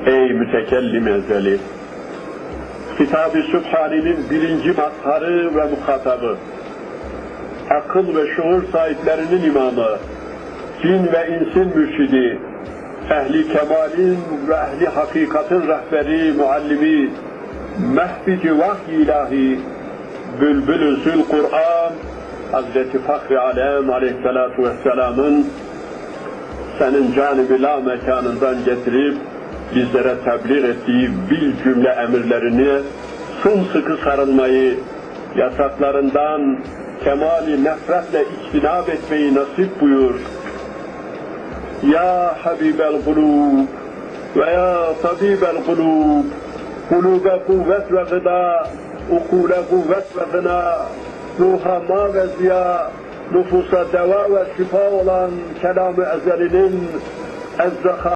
Ey mütekellim ezeli! Kitab-ı Sübhani'nin birinci mazharı ve muhatabı, akıl ve şuur sahiplerinin imamı, cin ve insin mürşidi, ehli kemalin ve ehli hakikatin rehberi, muallimi, mehbici vahy-i ilahi, bülbül-ü Zülkur'an, Hazreti Fahri Alem aleyhissalatu vesselamın senin canı-ı la mekanından getirip bizlere tebliğ ettiği bil cümle emirlerini sımsıkı sarılmayı, yasaklarından kemali nefretle içtinab etmeyi nasip buyur. Ya Habibel Kulub ve ya Tabibel Kulub, kulube kuvvet ve gıda, ukule kuvvet ve gına, ruha ma ve ziya, nüfusa deva ve şifa olan kelam-ı ezelinin ezzaka